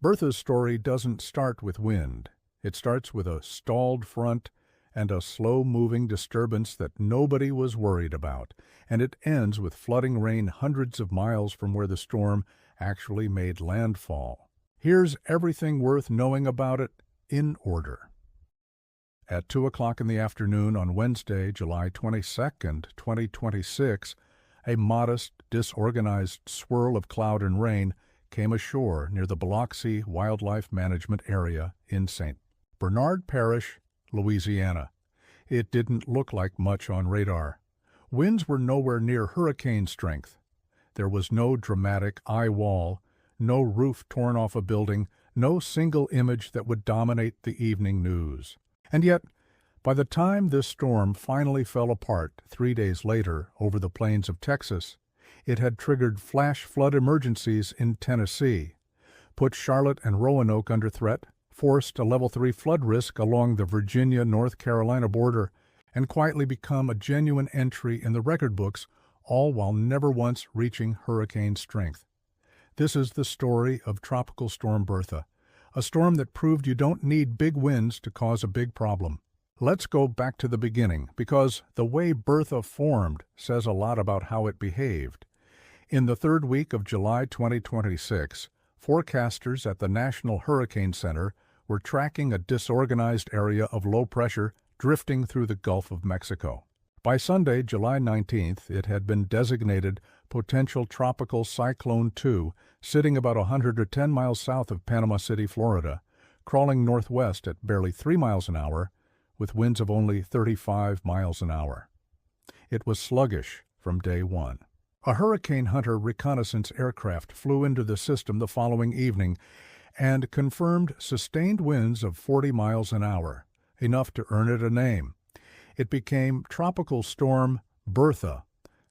Bertha's story doesn't start with wind. It starts with a stalled front and a slow-moving disturbance that nobody was worried about, and it ends with flooding rain hundreds of miles from where the storm actually made landfall. Here's everything worth knowing about it in order. At 2 o'clock in the afternoon on Wednesday, July 22nd, 2026, a modest, disorganized swirl of cloud and rain came ashore near the Biloxi Wildlife Management Area in St. Bernard Parish, Louisiana. It didn't look like much on radar. Winds were nowhere near hurricane strength. There was no dramatic eye wall, no roof torn off a building, no single image that would dominate the evening news. And yet, by the time this storm finally fell apart 3 days later over the plains of Texas, it had triggered flash flood emergencies in Tennessee, put Charlotte and Roanoke under threat, forced a Level 3 flood risk along the Virginia-North Carolina border, and quietly become a genuine entry in the record books, all while never once reaching hurricane strength. This is the story of Tropical Storm Bertha, a storm that proved you don't need big winds to cause a big problem. Let's go back to the beginning, because the way Bertha formed says a lot about how it behaved. In the third week of July 2026, forecasters at the National Hurricane Center were tracking a disorganized area of low pressure drifting through the Gulf of Mexico. By Sunday, July 19th, it had been designated potential tropical cyclone 2, sitting about 110 miles south of Panama City, Florida, crawling northwest at barely 3 miles an hour, with winds of only 35 miles an hour. It was sluggish from day one. A Hurricane Hunter reconnaissance aircraft flew into the system the following evening and confirmed sustained winds of 40 miles an hour, enough to earn it a name. It became Tropical Storm Bertha,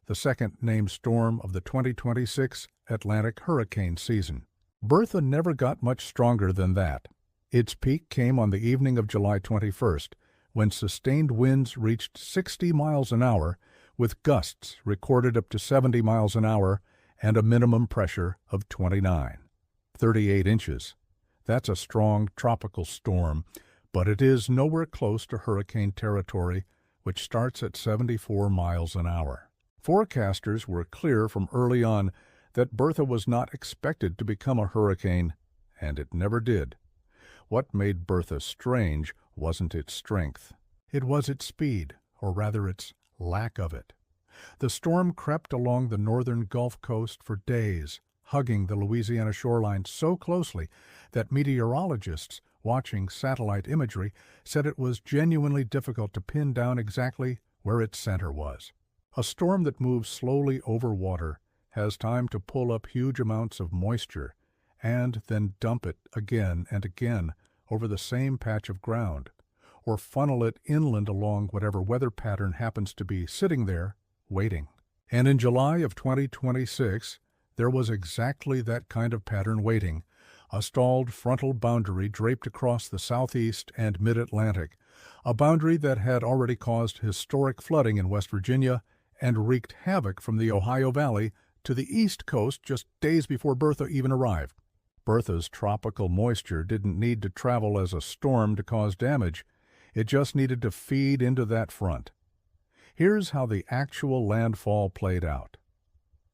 the second named storm of the 2026 Atlantic hurricane season. Bertha never got much stronger than that. Its peak came on the evening of July 21st, when sustained winds reached 60 miles an hour, with gusts recorded up to 70 miles an hour and a minimum pressure of 29. 38 inches. That's a strong tropical storm, but it is nowhere close to hurricane territory, which starts at 74 miles an hour. Forecasters were clear from early on that Bertha was not expected to become a hurricane, and it never did. What made Bertha strange wasn't its strength. It was its speed, or rather its lack of it. The storm crept along the northern Gulf Coast for days, hugging the Louisiana shoreline so closely that meteorologists watching satellite imagery said it was genuinely difficult to pin down exactly where its center was. A storm that moves slowly over water has time to pull up huge amounts of moisture and then dump it again and again over the same patch of ground, or funnel it inland along whatever weather pattern happens to be sitting there, waiting. And in July of 2026, there was exactly that kind of pattern waiting, a stalled frontal boundary draped across the southeast and mid-Atlantic, a boundary that had already caused historic flooding in West Virginia and wreaked havoc from the Ohio Valley to the East Coast just days before Bertha even arrived. Bertha's tropical moisture didn't need to travel as a storm to cause damage. It just needed to feed into that front. Here's how the actual landfall played out.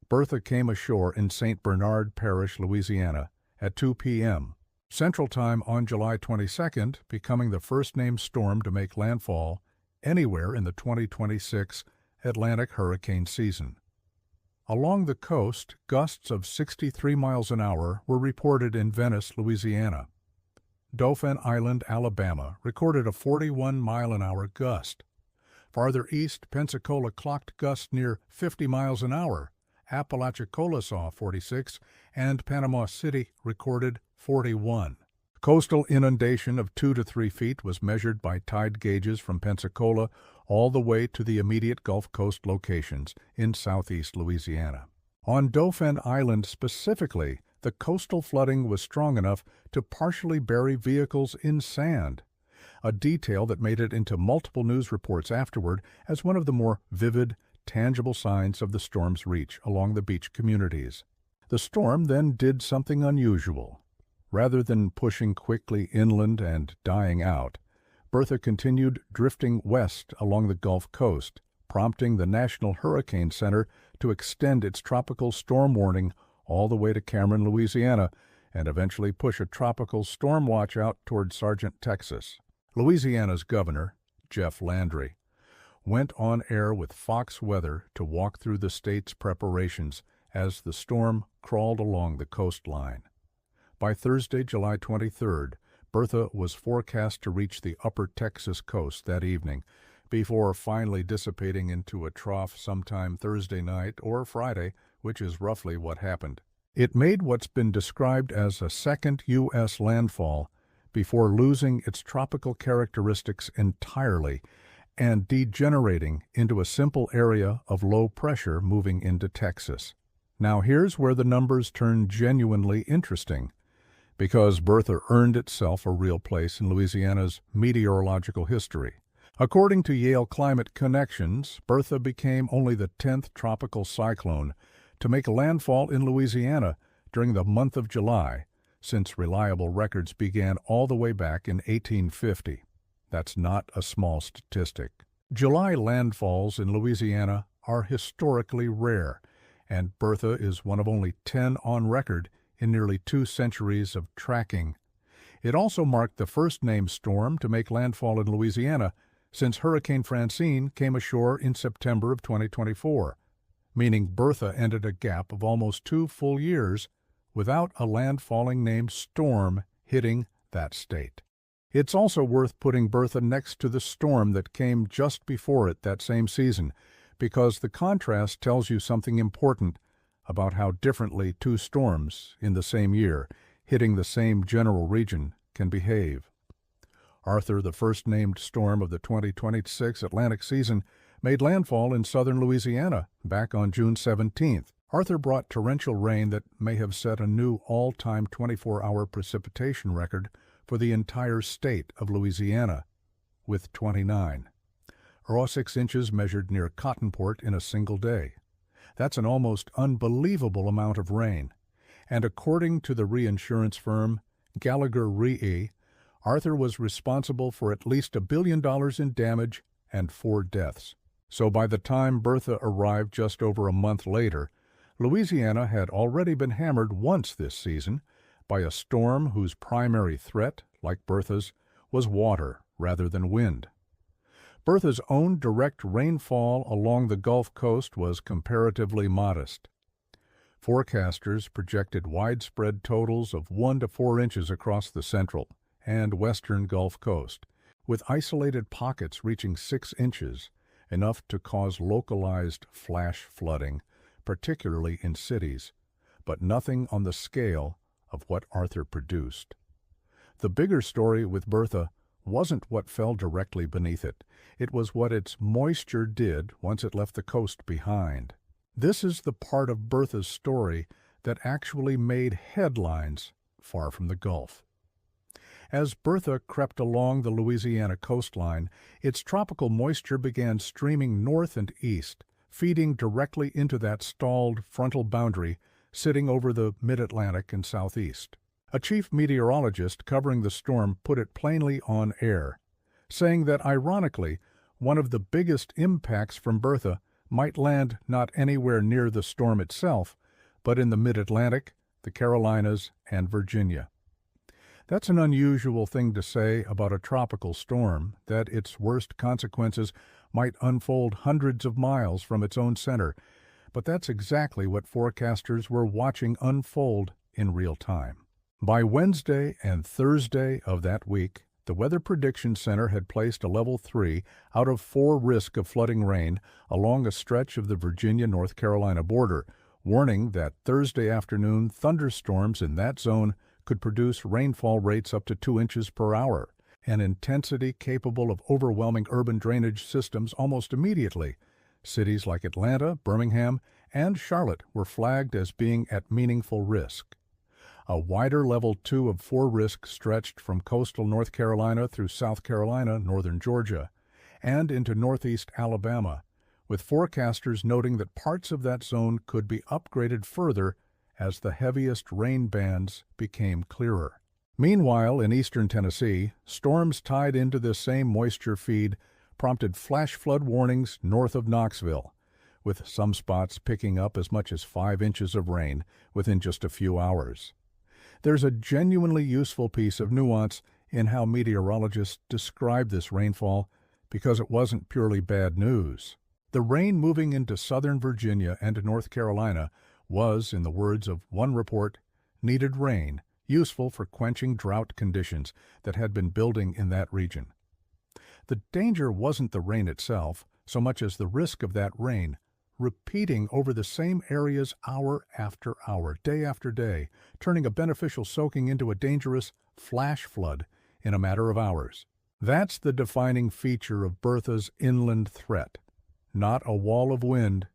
Bertha came ashore in St. Bernard Parish, Louisiana, at 2 p.m. Central Time on July 22nd, becoming the first named storm to make landfall anywhere in the 2026 Atlantic hurricane season. Along the coast, gusts of 63 miles an hour were reported in Venice, Louisiana. Dauphin Island, Alabama, recorded a 41-mile-an-hour gust. Farther east, Pensacola clocked gusts near 50 miles an hour. Apalachicola saw 46, and Panama City recorded 41. Coastal inundation of 2 to 3 feet was measured by tide gauges from Pensacola all the way to the immediate Gulf Coast locations in southeast Louisiana. On Dauphin Island specifically, the coastal flooding was strong enough to partially bury vehicles in sand, a detail that made it into multiple news reports afterward as one of the more vivid, tangible signs of the storm's reach along the beach communities. The storm then did something unusual. Rather than pushing quickly inland and dying out, Bertha continued drifting west along the Gulf Coast, prompting the National Hurricane Center to extend its tropical storm warning all the way to Cameron, Louisiana, and eventually push a tropical storm watch out toward Sargent, Texas. Louisiana's governor, Jeff Landry, went on air with Fox Weather to walk through the state's preparations as the storm crawled along the coastline. By Thursday, July 23rd, Bertha was forecast to reach the upper Texas coast that evening, before finally dissipating into a trough sometime Thursday night or Friday, which is roughly what happened. It made what's been described as a second U.S. landfall before losing its tropical characteristics entirely and degenerating into a simple area of low pressure moving into Texas. Now here's where the numbers turn genuinely interesting, because Bertha earned itself a real place in Louisiana's meteorological history. According to Yale Climate Connections, Bertha became only the 10th tropical cyclone to make landfall in Louisiana during the month of July, since reliable records began all the way back in 1850. That's not a small statistic. July landfalls in Louisiana are historically rare, and Bertha is one of only 10 on record in nearly 2 centuries of tracking. It also marked the first named storm to make landfall in Louisiana since Hurricane Francine came ashore in September of 2024, meaning Bertha ended a gap of almost 2 full years without a landfalling named storm hitting that state. It's also worth putting Bertha next to the storm that came just before it that same season, because the contrast tells you something important about how differently 2 storms in the same year, hitting the same general region, can behave. Arthur, the first named storm of the 2026 Atlantic season, made landfall in southern Louisiana back on June 17th. Arthur brought torrential rain that may have set a new all-time 24-hour precipitation record for the entire state of Louisiana, with 29. Raw 6 inches measured near Cottonport in a single day. That's an almost unbelievable amount of rain. And according to the reinsurance firm Gallagher Re, Arthur was responsible for at least $1 billion in damage and 4 deaths. So by the time Bertha arrived just over a month later, Louisiana had already been hammered once this season by a storm whose primary threat, like Bertha's, was water rather than wind. Bertha's own direct rainfall along the Gulf Coast was comparatively modest. Forecasters projected widespread totals of 1 to 4 inches across the central and western Gulf Coast, with isolated pockets reaching 6 inches, enough to cause localized flash flooding, particularly in cities, but nothing on the scale of what Arthur produced. The bigger story with Bertha wasn't what fell directly beneath it. It was what its moisture did once it left the coast behind. This is the part of Bertha's story that actually made headlines far from the Gulf. As Bertha crept along the Louisiana coastline, its tropical moisture began streaming north and east, feeding directly into that stalled frontal boundary sitting over the mid-Atlantic and southeast. A chief meteorologist covering the storm put it plainly on air, saying that ironically, one of the biggest impacts from Bertha might land not anywhere near the storm itself, but in the mid-Atlantic, the Carolinas, and Virginia. That's an unusual thing to say about a tropical storm, that its worst consequences might unfold hundreds of miles from its own center, but that's exactly what forecasters were watching unfold in real time. By Wednesday and Thursday of that week, the Weather Prediction Center had placed a level 3 out of 4 risk of flooding rain along a stretch of the Virginia-North Carolina border, warning that Thursday afternoon thunderstorms in that zone could produce rainfall rates up to 2 inches per hour, an intensity capable of overwhelming urban drainage systems almost immediately. Cities like Atlanta, Birmingham, and Charlotte were flagged as being at meaningful risk. A wider level 2 of 4 risk stretched from coastal North Carolina through South Carolina, northern Georgia, and into northeast Alabama, with forecasters noting that parts of that zone could be upgraded further as the heaviest rain bands became clearer. Meanwhile, in eastern Tennessee, storms tied into this same moisture feed prompted flash flood warnings north of Knoxville, with some spots picking up as much as 5 inches of rain within just a few hours. There's a genuinely useful piece of nuance in how meteorologists describe this rainfall because it wasn't purely bad news. The rain moving into southern Virginia and North Carolina was, in the words of one report, needed rain, useful for quenching drought conditions that had been building in that region. The danger wasn't the rain itself, so much as the risk of that rain repeating over the same areas hour after hour, day after day, turning a beneficial soaking into a dangerous flash flood in a matter of hours. That's the defining feature of Bertha's inland threat. Not a wall of wind,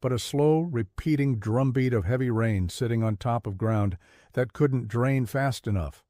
but a slow, repeating drumbeat of heavy rain sitting on top of ground that couldn't drain fast enough.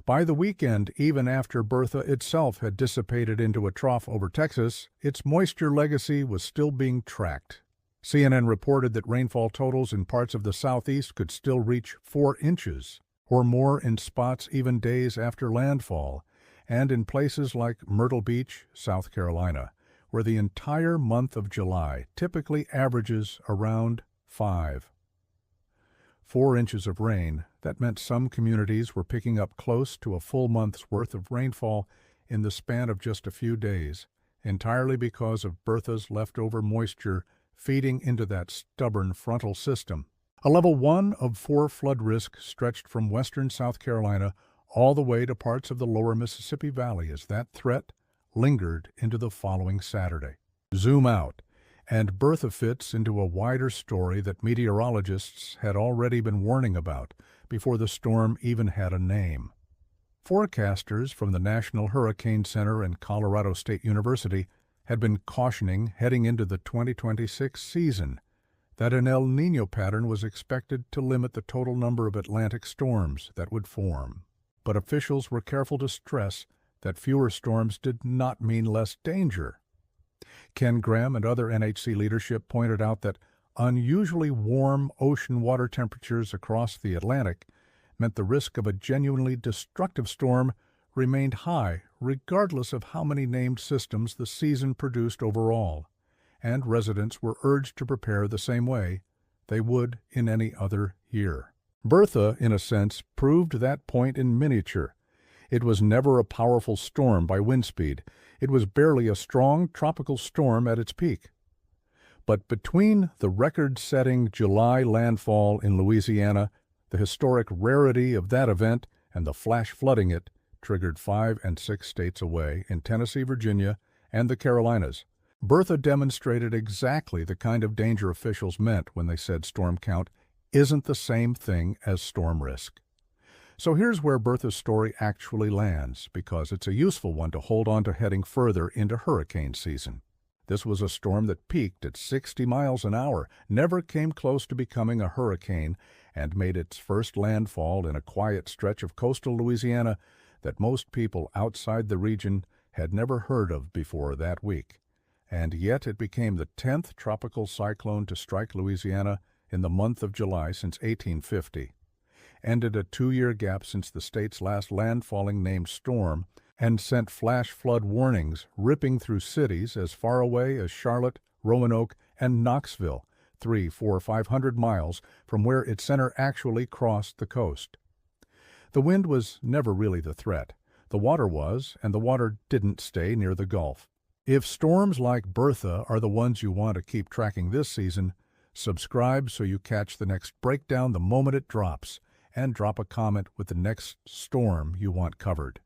By the weekend, even after Bertha itself had dissipated into a trough over Texas, its moisture legacy was still being tracked. CNN reported that rainfall totals in parts of the southeast could still reach 4 inches, or more in spots even days after landfall, and in places like Myrtle Beach, South Carolina, where the entire month of July typically averages around 5. 4 inches of rain, that meant some communities were picking up close to a full month's worth of rainfall in the span of just a few days, entirely because of Bertha's leftover moisture feeding into that stubborn frontal system. A level 1 of 4 flood risk stretched from western South Carolina all the way to parts of the lower Mississippi Valley as that threat lingered into the following Saturday. Zoom out, and Bertha fits into a wider story that meteorologists had already been warning about before the storm even had a name. Forecasters from the National Hurricane Center and Colorado State University had been cautioning heading into the 2026 season that an El Niño pattern was expected to limit the total number of Atlantic storms that would form. But officials were careful to stress that fewer storms did not mean less danger. Ken Graham and other NHC leadership pointed out that unusually warm ocean water temperatures across the Atlantic meant the risk of a genuinely destructive storm remained high regardless of how many named systems the season produced overall, and residents were urged to prepare the same way they would in any other year. Bertha, in a sense, proved that point in miniature. It was never a powerful storm by wind speed. It was barely a strong tropical storm at its peak. But between the record-setting July landfall in Louisiana, the historic rarity of that event, and the flash flooding it triggered 5 and 6 states away in Tennessee, Virginia, and the Carolinas, Bertha demonstrated exactly the kind of danger officials meant when they said storm count isn't the same thing as storm risk. So here's where Bertha's story actually lands, because it's a useful one to hold on to heading further into hurricane season. This was a storm that peaked at 60 miles an hour, never came close to becoming a hurricane, and made its first landfall in a quiet stretch of coastal Louisiana that most people outside the region had never heard of before that week. And yet it became the 10th tropical cyclone to strike Louisiana in the month of July since 1850, ended a 2-year gap since the state's last landfalling named storm, and sent flash flood warnings ripping through cities as far away as Charlotte, Roanoke, and Knoxville, 300, 400, 500 miles from where its center actually crossed the coast. The wind was never really the threat. The water was, and the water didn't stay near the Gulf. If storms like Bertha are the ones you want to keep tracking this season, subscribe so you catch the next breakdown the moment it drops, and drop a comment with the next storm you want covered.